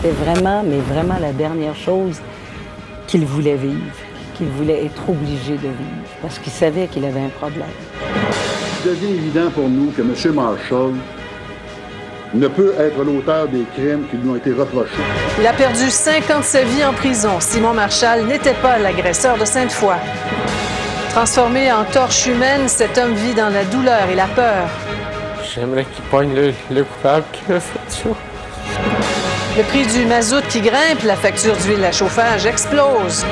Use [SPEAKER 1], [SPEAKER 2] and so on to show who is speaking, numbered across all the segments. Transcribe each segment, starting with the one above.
[SPEAKER 1] c'était vraiment, mais vraiment la dernière chose qu'il voulait vivre, qu'il voulait être obligé de vivre, parce qu'il savait qu'il avait un problème.
[SPEAKER 2] Il devient évident pour nous que M. Marshall ne peut être l'auteur des crimes qui lui ont été reprochés.
[SPEAKER 3] Il a perdu 5 ans de sa vie en prison. Simon Marshall n'était pas l'agresseur de Sainte-Foy. Transformé en torche humaine, cet homme vit dans la douleur et la peur.
[SPEAKER 4] J'aimerais qu'il pogne le coupable qui a fait ça.
[SPEAKER 3] Le prix du mazout qui grimpe, la facture d'huile à chauffage explose.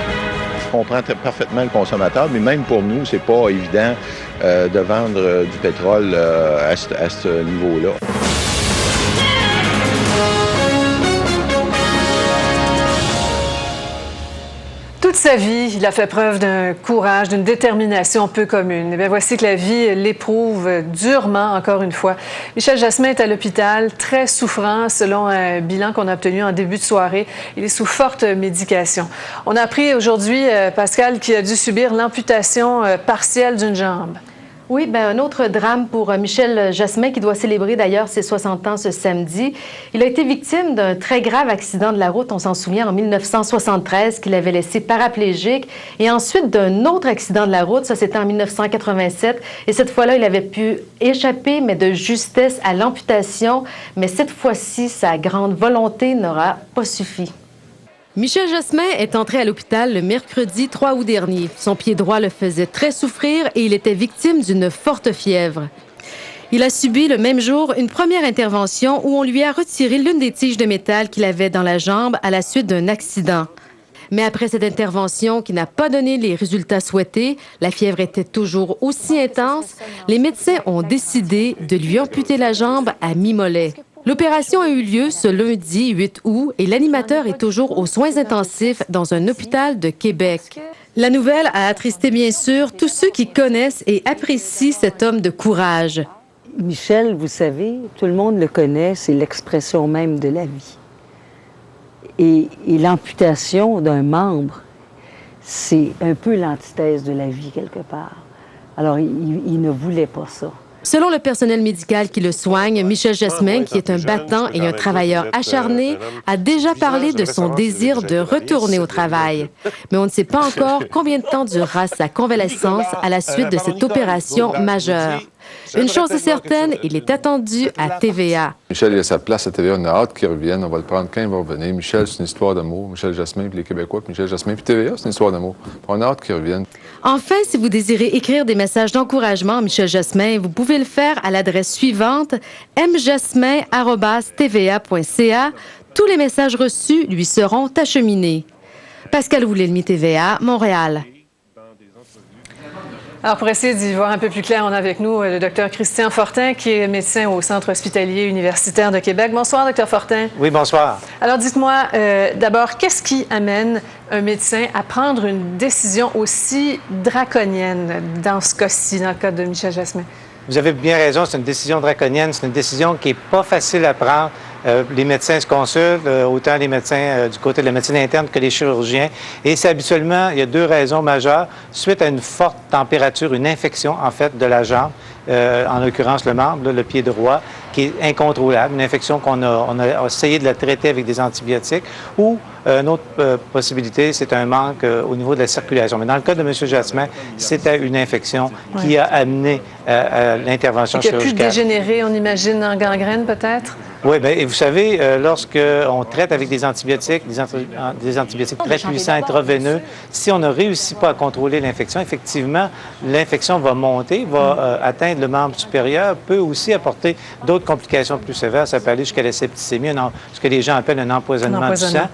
[SPEAKER 5] Je comprends parfaitement le consommateur, mais même pour nous, c'est pas évident de vendre du pétrole à ce niveau-là.
[SPEAKER 3] Toute sa vie, il a fait preuve d'un courage, d'une détermination peu commune. Et bien, voici que la vie l'éprouve durement, encore une fois. Michel Jasmin est à l'hôpital, très souffrant, selon un bilan qu'on a obtenu en début de soirée. Il est sous forte médication. On a appris aujourd'hui, Pascal, qu'il a dû subir l'amputation partielle d'une jambe.
[SPEAKER 6] Oui, bien, un autre drame pour Michel Jasmin, qui doit célébrer d'ailleurs ses 60 ans ce samedi. Il a été victime d'un très grave accident de la route, on s'en souvient, en 1973, qui l'avait laissé paraplégique. Et ensuite, d'un autre accident de la route, ça c'était en 1987. Et cette fois-là, il avait pu échapper, mais de justesse, à l'amputation. Mais cette fois-ci, sa grande volonté n'aura pas suffi. Michel Jasmin est entré à l'hôpital le mercredi 3 août dernier. Son pied droit le faisait très souffrir et il était victime d'une forte fièvre. Il a subi le même jour une première intervention où on lui a retiré l'une des tiges de métal qu'il avait dans la jambe à la suite d'un accident. Mais après cette intervention qui n'a pas donné les résultats souhaités, la fièvre était toujours aussi intense, les médecins ont décidé de lui amputer la jambe à mi-mollet. L'opération a eu lieu ce lundi 8 août et l'animateur est toujours aux soins intensifs dans un hôpital de Québec. La nouvelle a attristé bien sûr tous ceux qui connaissent et apprécient cet homme de courage.
[SPEAKER 1] Michel, vous savez, tout le monde le connaît, c'est l'expression même de la vie. Et l'amputation d'un membre, c'est un peu l'antithèse de la vie quelque part. Alors, il ne voulait pas ça.
[SPEAKER 6] Selon le personnel médical qui le soigne, Michel Jasmin, qui est un battant et un travailleur acharné, a déjà parlé de son désir de retourner au travail. Mais on ne sait pas encore combien de temps durera sa convalescence à la suite de cette opération majeure. Une chose est certaine, il est attendu à TVA.
[SPEAKER 7] Michel, il a sa place à TVA. On a hâte qu'il revienne. On va le prendre quand il va revenir. Michel, c'est une histoire d'amour. Michel Jasmin puis les Québécois, puis Michel Jasmin puis TVA, c'est une histoire d'amour. On a hâte qu'il revienne.
[SPEAKER 6] Enfin, si vous désirez écrire des messages d'encouragement à Michel Jasmin, vous pouvez le faire à l'adresse suivante, mjasmin@tva.ca. Tous les messages reçus lui seront acheminés. Pascal Woulelmi, TVA, Montréal.
[SPEAKER 3] Alors, pour essayer d'y voir un peu plus clair, on a avec nous le docteur Christian Fortin, qui est médecin au Centre hospitalier universitaire de Québec. Bonsoir, docteur Fortin.
[SPEAKER 8] Oui, bonsoir.
[SPEAKER 3] Alors, dites-moi d'abord, qu'est-ce qui amène un médecin à prendre une décision aussi draconienne dans ce cas-ci, dans le cas de Michel Jasmin?
[SPEAKER 8] Vous avez bien raison, c'est une décision draconienne, c'est une décision qui n'est pas facile à prendre. Les médecins se consultent, autant les médecins du côté de la médecine interne que les chirurgiens. Et c'est habituellement, il y a deux raisons majeures. Suite à une forte température, une infection, en fait, de la jambe, en l'occurrence le membre, le pied droit, qui est incontrôlable, une infection on a essayé de la traiter avec des antibiotiques, ou une autre possibilité, c'est un manque au niveau de la circulation. Mais dans le cas de M. Jasmin, c'était une infection qui a amené à l'intervention chirurgicale.
[SPEAKER 3] Qui a pu dégénérer, on imagine, en gangrène peut-être?
[SPEAKER 8] Oui, bien, et vous savez, lorsqu'on traite avec des antibiotiques très puissants, intraveineux, si on ne réussit pas à contrôler l'infection, effectivement, l'infection va monter, va atteindre le membre supérieur, peut aussi apporter d'autres complications plus sévères. Ça peut aller jusqu'à la septicémie, ce que les gens appellent un empoisonnement du sang.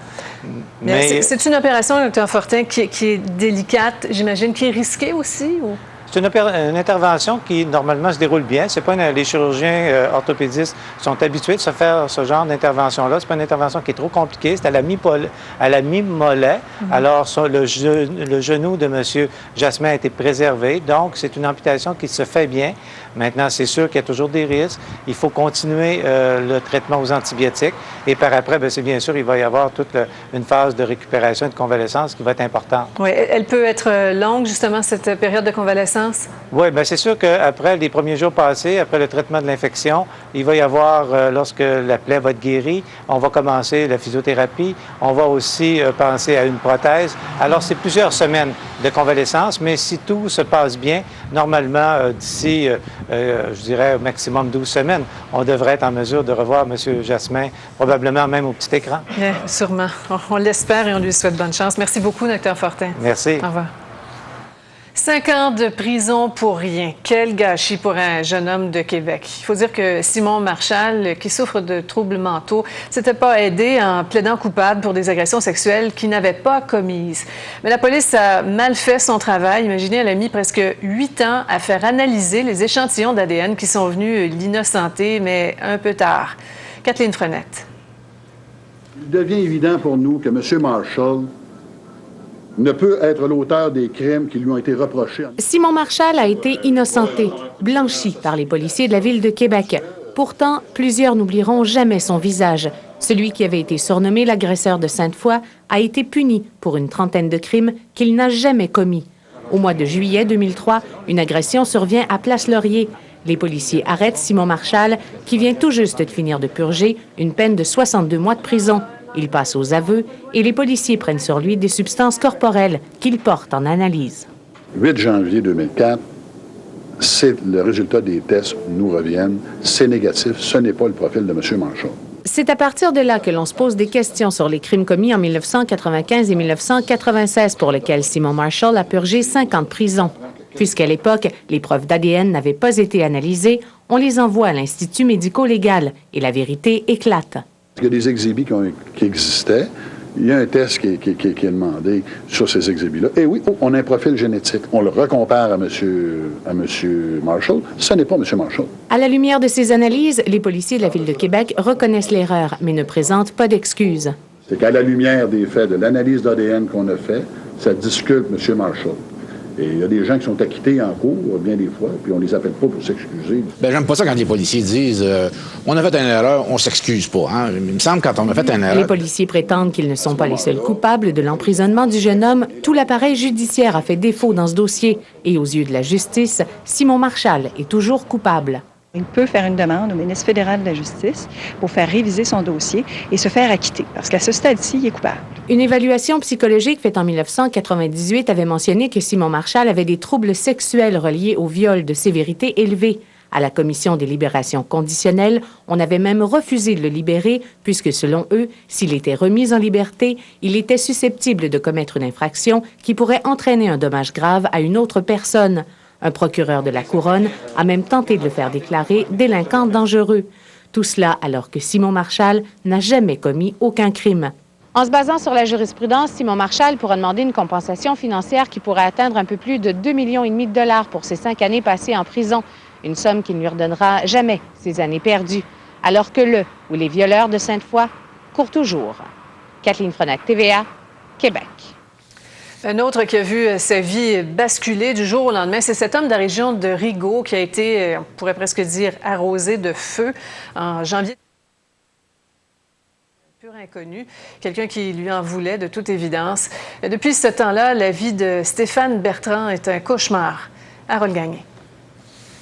[SPEAKER 3] Mais c'est une opération, docteur Fortin, qui est délicate, j'imagine, qui est risquée aussi? Ou?
[SPEAKER 8] C'est une intervention qui, normalement, se déroule bien. C'est pas les chirurgiens orthopédistes sont habitués de se faire ce genre d'intervention-là. C'est pas une intervention qui est trop compliquée. C'est à la mi-mollet. Alors, le genou de M. Jasmin a été préservé. Donc, c'est une amputation qui se fait bien. Maintenant, c'est sûr qu'il y a toujours des risques. Il faut continuer le traitement aux antibiotiques. Et par après, bien sûr, il va y avoir toute une phase de récupération et de convalescence qui va être importante.
[SPEAKER 3] Oui, elle peut être longue, justement, cette période de convalescence. convalescence?
[SPEAKER 8] Oui, bien c'est sûr qu'après les premiers jours passés, après le traitement de l'infection, il va y avoir, lorsque la plaie va être guérie, on va commencer la physiothérapie. On va aussi penser à une prothèse. Alors, c'est plusieurs semaines de convalescence, mais si tout se passe bien, normalement, d'ici, je dirais, au maximum 12 semaines, on devrait être en mesure de revoir M. Jasmin, probablement même au petit écran.
[SPEAKER 3] Bien, sûrement. On l'espère et on lui souhaite bonne chance. Merci beaucoup, Dr. Fortin.
[SPEAKER 8] Merci.
[SPEAKER 3] Au revoir. 5 ans de prison pour rien. Quel gâchis pour un jeune homme de Québec. Il faut dire que Simon Marchal, qui souffre de troubles mentaux, s'était pas aidé en plaidant coupable pour des agressions sexuelles qu'il n'avait pas commises. Mais la police a mal fait son travail. Imaginez, elle a mis presque 8 ans à faire analyser les échantillons d'ADN qui sont venus l'innocenter, mais un peu tard. Kathleen Frenette.
[SPEAKER 2] Il devient évident pour nous que M. Marshall ne peut être l'auteur des crimes qui lui ont été reprochés.
[SPEAKER 6] Simon Marchal a été innocenté, blanchi par les policiers de la Ville de Québec. Pourtant, plusieurs n'oublieront jamais son visage. Celui qui avait été surnommé l'agresseur de Sainte-Foy a été puni pour une trentaine de crimes qu'il n'a jamais commis. Au mois de juillet 2003, une agression survient à Place-Laurier. Les policiers arrêtent Simon Marchal, qui vient tout juste de finir de purger une peine de 62 mois de prison. Il passe aux aveux et les policiers prennent sur lui des substances corporelles qu'il porte en analyse.
[SPEAKER 2] 8 janvier 2004, c'est le résultat des tests nous reviennent. C'est négatif. Ce n'est pas le profil de M. Marchal.
[SPEAKER 6] C'est à partir de là que l'on se pose des questions sur les crimes commis en 1995 et 1996 pour lesquels Simon Marchal a purgé 5 ans de prison. Puisqu'à l'époque, les preuves d'ADN n'avaient pas été analysées, on les envoie à l'Institut médico-légal et la vérité éclate.
[SPEAKER 2] Il y a des exhibits qui existaient. Il y a un test qui est demandé sur ces exhibits-là. Et oui, on a un profil génétique. On le recompare à M. Marshall. Ce n'est pas M. Marshall.
[SPEAKER 6] À la lumière de ces analyses, les policiers de la Ville de Québec reconnaissent l'erreur, mais ne présentent pas d'excuses.
[SPEAKER 2] C'est qu'à la lumière des faits, de l'analyse d'ADN qu'on a fait, ça disculpe M. Marshall. Et il y a des gens qui sont acquittés en cours, bien des fois, puis on les appelle pas pour s'excuser.
[SPEAKER 9] Bien, j'aime pas ça quand les policiers disent on a fait une erreur, on s'excuse pas. Hein? Il me semble quand on a fait une erreur...
[SPEAKER 6] Les policiers prétendent qu'ils ne sont pas les seuls coupables de l'emprisonnement du jeune homme. Tout l'appareil judiciaire a fait défaut dans ce dossier. Et aux yeux de la justice, Simon Marchal est toujours coupable.
[SPEAKER 10] Il peut faire une demande au ministre fédéral de la Justice pour faire réviser son dossier et se faire acquitter, parce qu'à ce stade-ci, il est coupable.
[SPEAKER 6] Une évaluation psychologique faite en 1998 avait mentionné que Simon Marchal avait des troubles sexuels reliés au viol de sévérité élevée. À la Commission des libérations conditionnelles, on avait même refusé de le libérer, puisque selon eux, s'il était remis en liberté, il était susceptible de commettre une infraction qui pourrait entraîner un dommage grave à une autre personne. Un procureur de la Couronne a même tenté de le faire déclarer délinquant dangereux. Tout cela alors que Simon Marchal n'a jamais commis aucun crime. En se basant sur la jurisprudence, Simon Marchal pourra demander une compensation financière qui pourrait atteindre un peu plus de 2,5 millions de dollars pour ses 5 années passées en prison, une somme qui ne lui redonnera jamais ses années perdues, alors que le ou les violeurs de Sainte-Foy courent toujours. Kathleen Frenette, TVA, Québec.
[SPEAKER 3] Un autre qui a vu sa vie basculer du jour au lendemain, c'est cet homme de la région de Rigaud qui a été, on pourrait presque dire, arrosé de feu en janvier. Pur inconnu, quelqu'un qui lui en voulait de toute évidence. Depuis ce temps-là, la vie de Stéphane Bertrand est un cauchemar. Harold Gagné.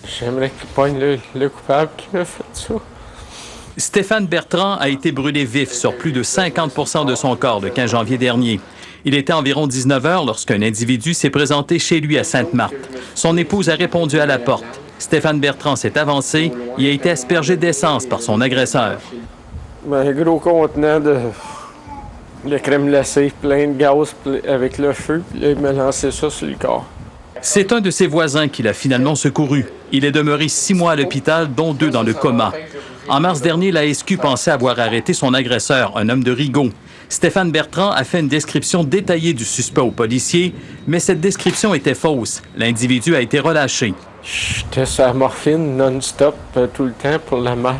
[SPEAKER 4] J'aimerais qu'il poigne le coupable qui a fait ça.
[SPEAKER 11] Stéphane Bertrand a été brûlé vif sur plus de 50 % de son corps le 15 janvier dernier. Il était environ 19 h lorsqu'un individu s'est présenté chez lui à Sainte-Marthe. Son épouse a répondu à la porte. Stéphane Bertrand s'est avancé et a été aspergé d'essence par son agresseur.
[SPEAKER 4] Un gros contenant de crème glacée, plein de gaz avec le feu, puis là, il m'a lancé ça sur le corps.
[SPEAKER 11] C'est un de ses voisins qui l'a finalement secouru. Il est demeuré 6 mois à l'hôpital, dont 2 dans le coma. En mars dernier, la SQ pensait avoir arrêté son agresseur, un homme de Rigaud. Stéphane Bertrand a fait une description détaillée du suspect aux policiers, mais cette description était fausse. L'individu a été relâché.
[SPEAKER 4] J'étais sur la morphine non-stop tout le temps pour la mal.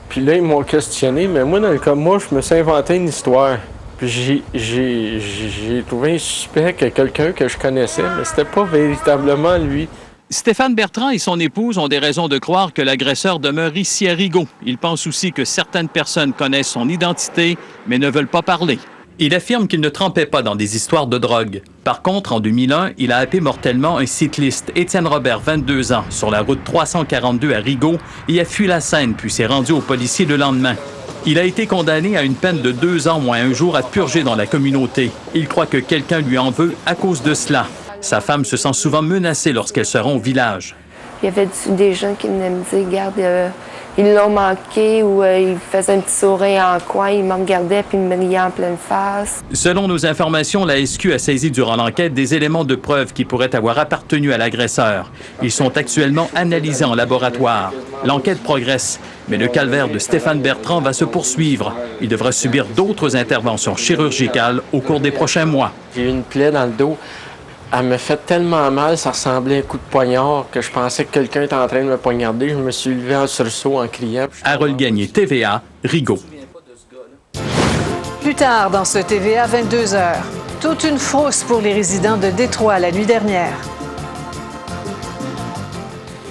[SPEAKER 4] Puis là, ils m'ont questionné, mais moi, dans le cas, moi, je me suis inventé une histoire. Puis j'ai trouvé un suspect que quelqu'un que je connaissais, mais c'était pas véritablement lui.
[SPEAKER 11] Stéphane Bertrand et son épouse ont des raisons de croire que l'agresseur demeure ici à Rigaud. Ils pensent aussi que certaines personnes connaissent son identité, mais ne veulent pas parler. Il affirme qu'il ne trempait pas dans des histoires de drogue. Par contre, en 2001, il a happé mortellement un cycliste, Étienne Robert, 22 ans, sur la route 342 à Rigaud et a fui la scène puis s'est rendu aux policiers le lendemain. Il a été condamné à une peine de 2 ans moins 1 jour à purger dans la communauté. Il croit que quelqu'un lui en veut à cause de cela. Sa femme se sent souvent menacée lorsqu'elle se rend au village.
[SPEAKER 12] Il y avait des gens qui venaient me dire, regarde, ils l'ont manqué, ou ils faisaient un petit sourire en coin, ils me regardaient puis ils me riaient en pleine face.
[SPEAKER 11] Selon nos informations, la SQ a saisi durant l'enquête des éléments de preuve qui pourraient avoir appartenu à l'agresseur. Ils sont actuellement analysés en laboratoire. L'enquête progresse, mais le calvaire de Stéphane Bertrand va se poursuivre. Il devra subir d'autres interventions chirurgicales au cours des prochains mois.
[SPEAKER 4] J'ai eu une plaie dans le dos. Elle me fait tellement mal, ça ressemblait à un coup de poignard que je pensais que quelqu'un était en train de me poignarder. Je me suis levé en sursaut en criant.
[SPEAKER 11] Harold Gagné, TVA, Rigaud.
[SPEAKER 3] Plus tard dans ce TVA 22h, toute une frousse pour les résidents de Détroit la nuit dernière.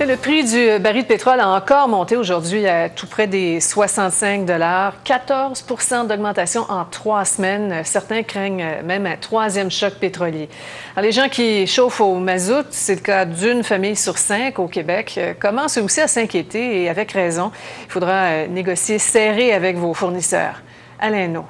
[SPEAKER 3] Le prix du baril de pétrole a encore monté aujourd'hui à tout près des 65 $, 14 % d'augmentation en 3 semaines. Certains craignent même un 3e choc pétrolier. Alors, les gens qui chauffent au mazout, c'est le cas d'une famille sur 5 au Québec, commencent aussi à s'inquiéter et avec raison. Il faudra négocier serré avec vos fournisseurs. Alain Naud.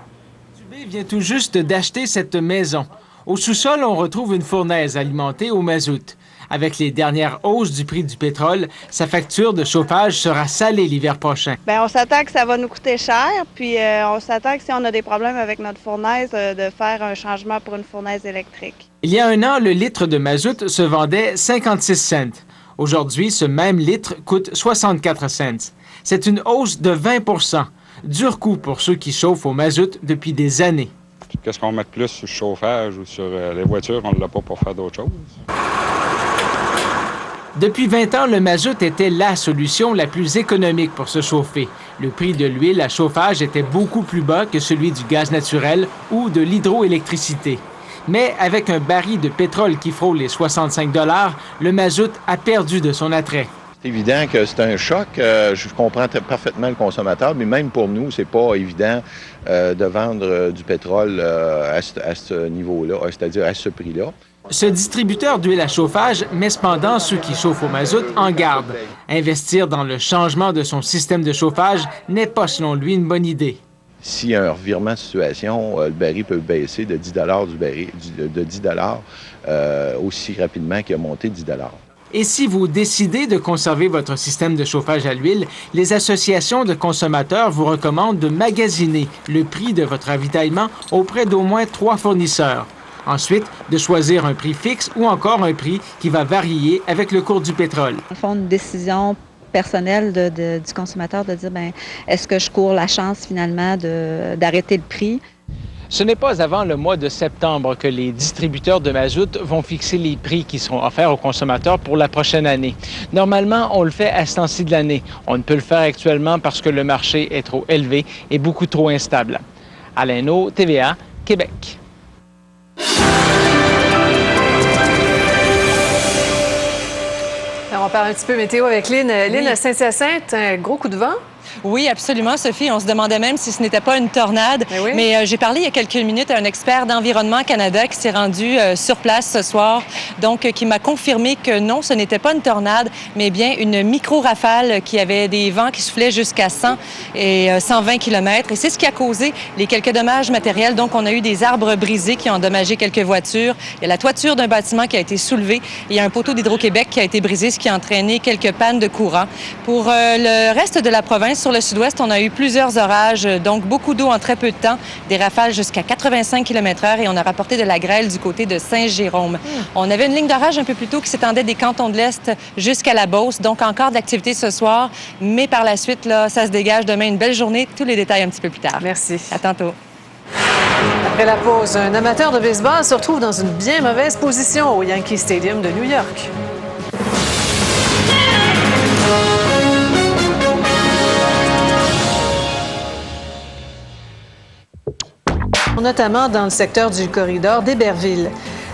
[SPEAKER 13] Dubé vient tout juste d'acheter cette maison. Au sous-sol, on retrouve une fournaise alimentée au mazout. Avec les dernières hausses du prix du pétrole, sa facture de chauffage sera salée l'hiver prochain.
[SPEAKER 14] Bien, on s'attend que ça va nous coûter cher, puis on s'attend que si on a des problèmes avec notre fournaise, de faire un changement pour une fournaise électrique.
[SPEAKER 13] Il y a 1 an, le litre de mazout se vendait 56 cents. Aujourd'hui, ce même litre coûte 64 cents. C'est une hausse de 20 %. Dur coup pour ceux qui chauffent au mazout depuis des années.
[SPEAKER 15] Qu'est-ce qu'on met de plus sur le chauffage ou sur les voitures? On ne l'a pas pour faire d'autres choses.
[SPEAKER 13] Depuis 20 ans, le mazout était la solution la plus économique pour se chauffer. Le prix de l'huile à chauffage était beaucoup plus bas que celui du gaz naturel ou de l'hydroélectricité. Mais avec un baril de pétrole qui frôle les 65 $, le mazout a perdu de son attrait.
[SPEAKER 5] C'est évident que c'est un choc. Je comprends parfaitement le consommateur, mais même pour nous, c'est pas évident de vendre du pétrole à ce niveau-là, c'est-à-dire à ce prix-là.
[SPEAKER 13] Ce distributeur d'huile à chauffage met cependant ceux qui chauffent au mazout en garde. Investir dans le changement de son système de chauffage n'est pas, selon lui, une bonne idée.
[SPEAKER 5] S'il y a un revirement de situation, le baril peut baisser de 10 $ aussi rapidement qu'il a monté 10 $.
[SPEAKER 13] Et si vous décidez de conserver votre système de chauffage à l'huile, les associations de consommateurs vous recommandent de magasiner le prix de votre ravitaillement auprès d'au moins 3 fournisseurs. Ensuite, de choisir un prix fixe ou encore un prix qui va varier avec le cours du pétrole.
[SPEAKER 10] Au fond, une décision personnelle du consommateur de dire, bien, est-ce que je cours la chance finalement d'arrêter le prix?
[SPEAKER 13] Ce n'est pas avant le mois de septembre que les distributeurs de mazout vont fixer les prix qui seront offerts aux consommateurs pour la prochaine année. Normalement, on le fait à ce temps-ci de l'année. On ne peut le faire actuellement parce que le marché est trop élevé et beaucoup trop instable. Alain Naud, TVA, Québec.
[SPEAKER 3] Alors, on parle un petit peu météo avec Lynn. Lynn, à Saint-Hyacinthe, un gros coup de vent?
[SPEAKER 16] Oui, absolument, Sophie. On se demandait même si ce n'était pas une tornade. Mais j'ai parlé il y a quelques minutes à un expert d'Environnement Canada qui s'est rendu sur place ce soir, donc qui m'a confirmé que non, ce n'était pas une tornade, mais bien une micro-rafale qui avait des vents qui soufflaient jusqu'à 100 et 120 km. Et c'est ce qui a causé les quelques dommages matériels. Donc, on a eu des arbres brisés qui ont endommagé quelques voitures. Il y a la toiture d'un bâtiment qui a été soulevée. Il y a un poteau d'Hydro-Québec qui a été brisé, ce qui a entraîné quelques pannes de courant. Pour le reste de la province, sur le sud-ouest, on a eu plusieurs orages, donc beaucoup d'eau en très peu de temps, des rafales jusqu'à 85 km/h et on a rapporté de la grêle du côté de Saint-Jérôme. On avait une ligne d'orage un peu plus tôt qui s'étendait des cantons de l'Est jusqu'à la Beauce, donc encore d'activité ce soir, mais par la suite, là, ça se dégage demain une belle journée. Tous les détails un petit peu plus tard.
[SPEAKER 3] Merci.
[SPEAKER 16] À tantôt.
[SPEAKER 3] Après la pause, un amateur de baseball se retrouve dans une bien mauvaise position au Yankee Stadium de New York. Notamment dans le secteur du corridor d'Héberville.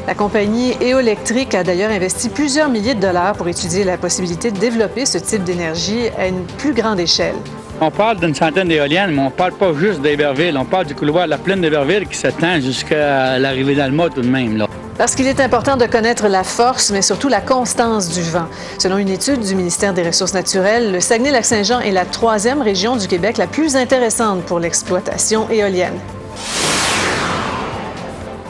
[SPEAKER 3] La compagnie Éolectrique a d'ailleurs investi plusieurs milliers de dollars pour étudier la possibilité de développer ce type d'énergie à une plus grande échelle.
[SPEAKER 17] On parle d'une centaine d'éoliennes, mais on ne parle pas juste d'Héberville. On parle du couloir de la plaine d'Héberville qui s'étend jusqu'à l'arrivée d'Alma tout de même, là.
[SPEAKER 3] Parce qu'il est important de connaître la force, mais surtout la constance du vent. Selon une étude du ministère des Ressources naturelles, le Saguenay-Lac-Saint-Jean est la 3e région du Québec la plus intéressante pour l'exploitation éolienne.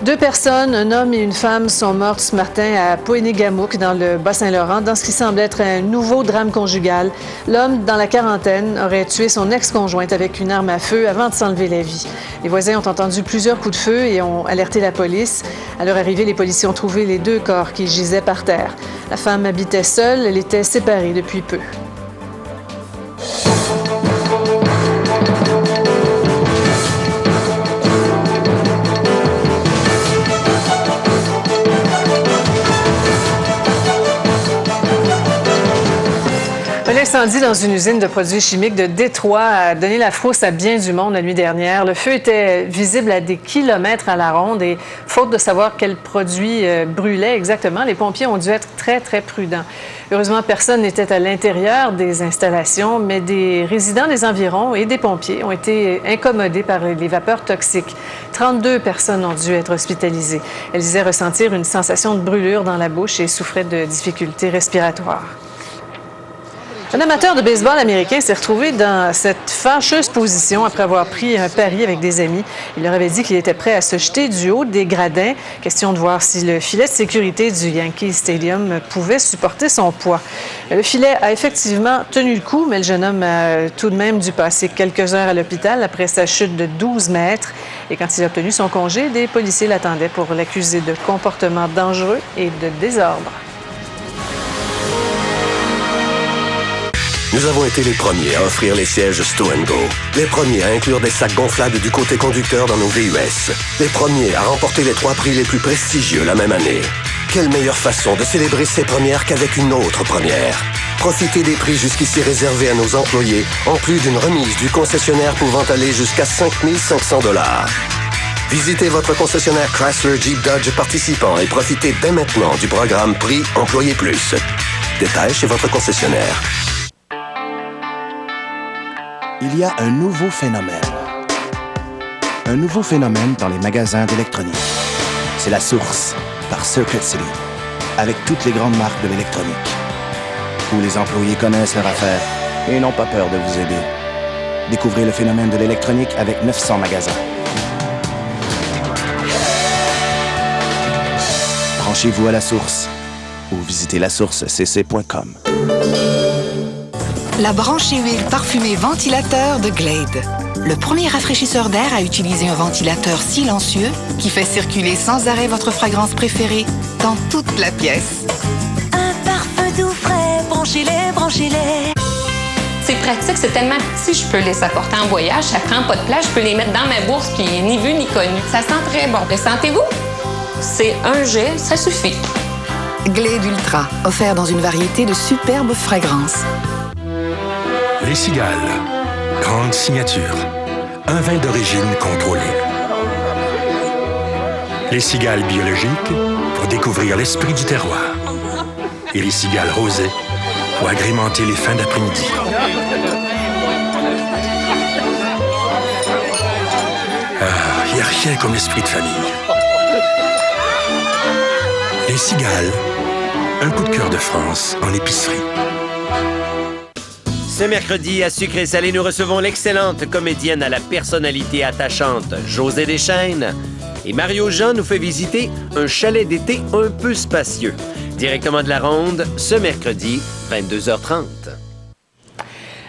[SPEAKER 3] 2 personnes, un homme et une femme, sont mortes ce matin à Poénégamouk, dans le Bas-Saint-Laurent, dans ce qui semble être un nouveau drame conjugal. L'homme, dans la quarantaine, aurait tué son ex-conjointe avec une arme à feu avant de s'enlever la vie. Les voisins ont entendu plusieurs coups de feu et ont alerté la police. À leur arrivée, les policiers ont trouvé les 2 corps qui gisaient par terre. La femme habitait seule, elle était séparée depuis peu. L'incendie dans une usine de produits chimiques de Détroit a donné la frousse à bien du monde la nuit dernière. Le feu était visible à des kilomètres à la ronde et, faute de savoir quels produits brûlaient exactement, les pompiers ont dû être très, très prudents. Heureusement, personne n'était à l'intérieur des installations, mais des résidents des environs et des pompiers ont été incommodés par les vapeurs toxiques. 32 personnes ont dû être hospitalisées. Elles disaient ressentir une sensation de brûlure dans la bouche et souffraient de difficultés respiratoires. Un amateur de baseball américain s'est retrouvé dans cette fâcheuse position après avoir pris un pari avec des amis. Il leur avait dit qu'il était prêt à se jeter du haut des gradins. Question de voir si le filet de sécurité du Yankee Stadium pouvait supporter son poids. Le filet a effectivement tenu le coup, mais le jeune homme a tout de même dû passer quelques heures à l'hôpital après sa chute de 12 mètres. Et quand il a obtenu son congé, des policiers l'attendaient pour l'accuser de comportement dangereux et de désordre.
[SPEAKER 18] Nous avons été les premiers à offrir les sièges Stow & Go. Les premiers à inclure des sacs gonflables du côté conducteur dans nos VUS. Les premiers à remporter les 3 prix les plus prestigieux la même année. Quelle meilleure façon de célébrer ces premières qu'avec une autre première? Profitez des prix jusqu'ici réservés à nos employés, en plus d'une remise du concessionnaire pouvant aller jusqu'à 5 500 $. Visitez votre concessionnaire Chrysler Jeep Dodge participant et profitez dès maintenant du programme Prix Employé Plus. Détails chez votre concessionnaire.
[SPEAKER 19] Il y a un nouveau phénomène. Un nouveau phénomène dans les magasins d'électronique. C'est la Source, par Circuit City, avec toutes les grandes marques de l'électronique. Où les employés connaissent leur affaire et n'ont pas peur de vous aider. Découvrez le phénomène de l'électronique avec 900 magasins. Branchez-vous à la Source ou visitez lasourcecc.com.
[SPEAKER 20] La branchée huile parfumée ventilateur de Glade. Le premier rafraîchisseur d'air à utiliser un ventilateur silencieux qui fait circuler sans arrêt votre fragrance préférée dans toute la pièce.
[SPEAKER 21] Un parfum doux frais, branchez-les, branchez-les.
[SPEAKER 22] C'est pratique, c'est tellement petit, je peux les apporter en voyage, ça prend pas de place, je peux les mettre dans ma bourse, puis ni vu ni connu. Ça sent très bon. Le sentez-vous? C'est un jet, ça suffit.
[SPEAKER 20] Glade Ultra, offert dans une variété de superbes fragrances.
[SPEAKER 23] Les Cigales, grande signature. Un vin d'origine contrôlée. Les Cigales biologiques pour découvrir l'esprit du terroir. Et les Cigales rosées pour agrémenter les fins d'après-midi. Il n'y a rien comme l'esprit de famille. Les Cigales, un coup de cœur de France en épicerie.
[SPEAKER 24] Ce mercredi, à Sucré Salé, nous recevons l'excellente comédienne à la personnalité attachante, Josée Deschênes. Et Mario Jean nous fait visiter un chalet d'été un peu spacieux. Directement de la Ronde, ce mercredi, 22h30.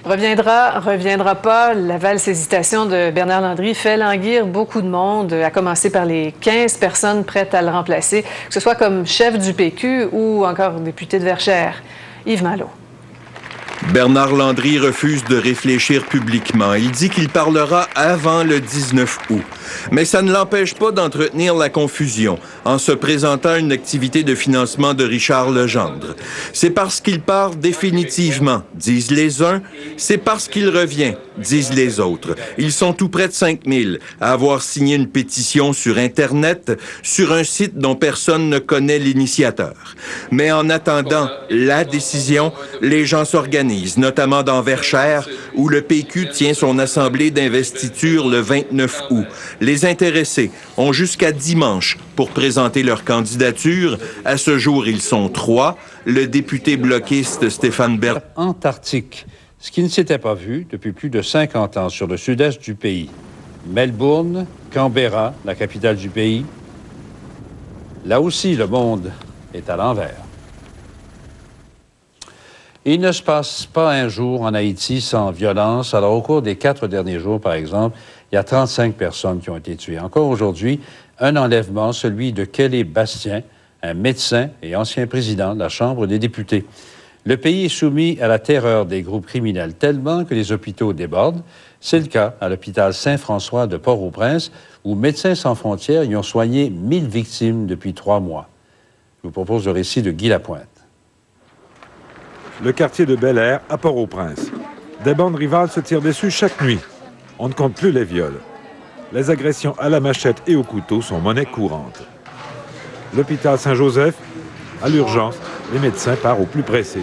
[SPEAKER 3] Reviendra pas, la valse hésitation de Bernard Landry fait languir beaucoup de monde, à commencer par les 15 personnes prêtes à le remplacer, que ce soit comme chef du PQ ou encore député de Verchères. Yves Malo.
[SPEAKER 25] Bernard Landry refuse de réfléchir publiquement. Il dit qu'il parlera avant le 19 août. Mais ça ne l'empêche pas d'entretenir la confusion en se présentant à une activité de financement de Richard Legendre. C'est parce qu'il part définitivement, disent les uns. C'est parce qu'il revient, disent les autres. Ils sont tout près de 5000 à avoir signé une pétition sur Internet, sur un site dont personne ne connaît l'initiateur. Mais en attendant la décision, les gens s'organisent. s'organisent, notamment dans Verchères, où le PQ tient son assemblée d'investiture le 29 août. Les intéressés ont jusqu'à dimanche pour présenter leur candidature. À ce jour, ils sont 3. Le député bloquiste Stéphane Bertrand.
[SPEAKER 1] Antarctique, ce qui ne s'était pas vu depuis plus de 50 ans sur le sud-est du pays. Melbourne, Canberra, la capitale du pays. Là aussi, le monde est à l'envers. Il ne se passe pas un jour en Haïti sans violence. Alors, au cours des 4 derniers jours, par exemple, il y a 35 personnes qui ont été tuées. Encore aujourd'hui, un enlèvement, celui de Kelly Bastien, un médecin et ancien président de la Chambre des députés. Le pays est soumis à la terreur des groupes criminels tellement que les hôpitaux débordent. C'est le cas à l'hôpital Saint-François de Port-au-Prince, où Médecins sans frontières y ont soigné 1000 victimes depuis 3 mois. Je vous propose le récit de Guy Lapointe.
[SPEAKER 2] Le quartier de Bel-Air à Port-au-Prince. Des bandes rivales se tirent dessus chaque nuit. On ne compte plus les viols. Les agressions à la machette et au couteau sont monnaie courante. L'hôpital Saint-Joseph, à l'urgence, les médecins partent au plus pressé.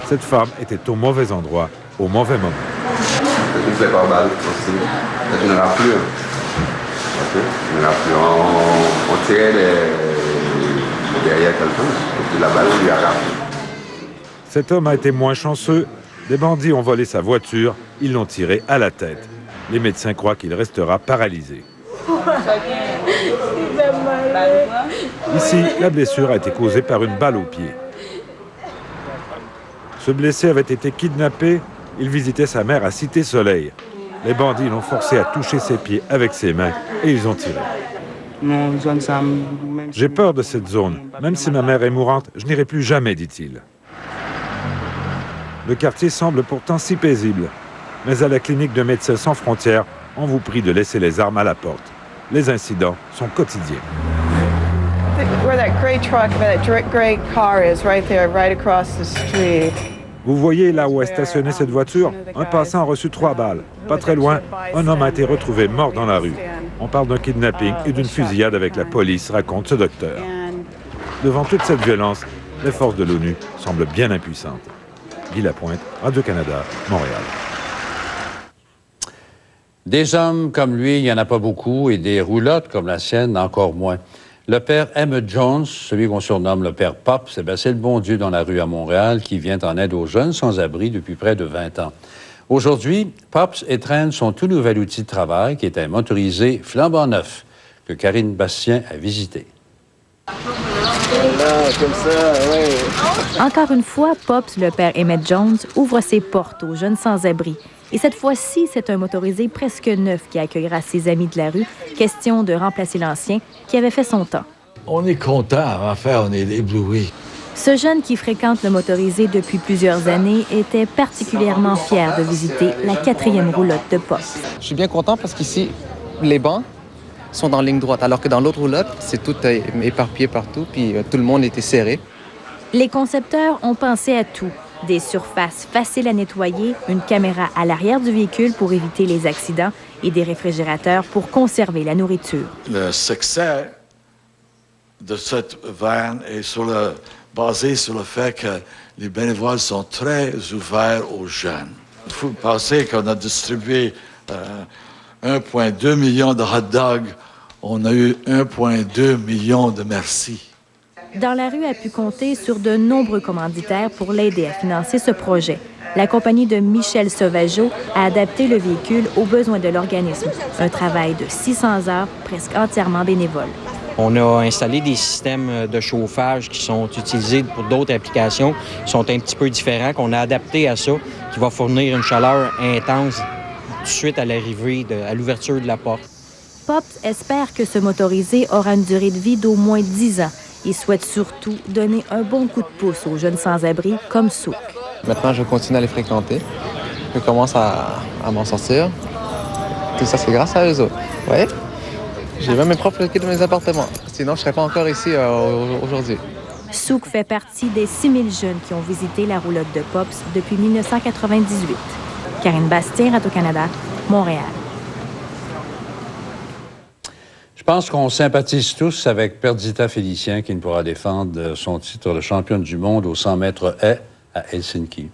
[SPEAKER 2] Cette femme était au mauvais endroit, au mauvais moment.
[SPEAKER 7] C'est une par balle aussi. Ça ne plus. On tirait derrière quelqu'un, et la balle lui arrache.
[SPEAKER 2] Cet homme a été moins chanceux. Des bandits ont volé sa voiture, ils l'ont tiré à la tête. Les médecins croient qu'il restera paralysé. Ici, la blessure a été causée par une balle au pied. Ce blessé avait été kidnappé. Il visitait sa mère à Cité-Soleil. Les bandits l'ont forcé à toucher ses pieds avec ses mains et ils ont tiré. J'ai peur de cette zone. Même si ma mère est mourante, je n'irai plus jamais, dit-il. Le quartier semble pourtant si paisible. Mais à la clinique de Médecins sans frontières, on vous prie de laisser les armes à la porte. Les incidents sont quotidiens. Vous voyez là où est stationnée cette voiture? Un passant a reçu 3 balles. Pas très loin, un homme a été retrouvé mort dans la rue. On parle d'un kidnapping et d'une fusillade avec la police, raconte ce docteur. Devant toute cette violence, les forces de l'ONU semblent bien impuissantes. Guy Lapointe, Radio-Canada, Montréal.
[SPEAKER 1] Des hommes comme lui, il n'y en a pas beaucoup, et des roulottes comme la sienne, encore moins. Le père Emmett Jones, celui qu'on surnomme le père Pop, c'est le bon Dieu dans la rue à Montréal qui vient en aide aux jeunes sans-abri depuis près de 20 ans. Aujourd'hui, Pops étreint son tout nouvel outil de travail qui est un motorisé flambant neuf que Karine Bastien a visité.
[SPEAKER 8] Là, comme ça, ouais. Encore une fois, Pops, le père Emmett Jones, ouvre ses portes aux jeunes sans-abri. Et cette fois-ci, c'est un motorisé presque neuf qui accueillera ses amis de la rue. Question de remplacer l'ancien qui avait fait son temps.
[SPEAKER 9] On est content, enfin, on est ébloui.
[SPEAKER 8] Ce jeune qui fréquente le motorisé depuis plusieurs années était particulièrement fier de visiter la 4e roulotte de Pops.
[SPEAKER 26] Je suis bien content parce qu'ici, les bancs sont en ligne droite, alors que dans l'autre roulotte, c'est tout éparpillé partout, puis tout le monde était serré.
[SPEAKER 8] Les concepteurs ont pensé à tout. Des surfaces faciles à nettoyer, une caméra à l'arrière du véhicule pour éviter les accidents et des réfrigérateurs pour conserver la nourriture.
[SPEAKER 9] Le succès de cette van est basé sur le fait que les bénévoles sont très ouverts aux jeunes. Il faut penser qu'on a distribué 1,2 million de hot dogs. On a eu 1,2 million de merci.
[SPEAKER 8] Dans la rue a pu compter sur de nombreux commanditaires pour l'aider à financer ce projet. La compagnie de Michel Sauvageau a adapté le véhicule aux besoins de l'organisme. Un travail de 600 heures, presque entièrement bénévole.
[SPEAKER 27] On a installé des systèmes de chauffage qui sont utilisés pour d'autres applications qui sont un petit peu différents, qu'on a adaptés à ça, qui va fournir une chaleur intense tout de suite à l'arrivée, à l'ouverture de la porte.
[SPEAKER 8] Pops espère que ce motorisé aura une durée de vie d'au moins 10 ans. Il souhaite surtout donner un bon coup de pouce aux jeunes sans-abri comme Souk.
[SPEAKER 26] Maintenant, je continue à les fréquenter. Je commence à m'en sortir. Tout ça, c'est grâce à eux autres. Oui. J'ai même mes propres clés de mes appartements. Sinon, je ne serais pas encore ici aujourd'hui.
[SPEAKER 8] Souk fait partie des 6000 jeunes qui ont visité la roulotte de Pops depuis 1998. Karine Bastien, Radio-Canada, Montréal.
[SPEAKER 1] Je Je pense qu'on sympathise tous avec Perdita Félicien qui ne pourra défendre son titre de championne du monde aux 100 mètres haies à Helsinki.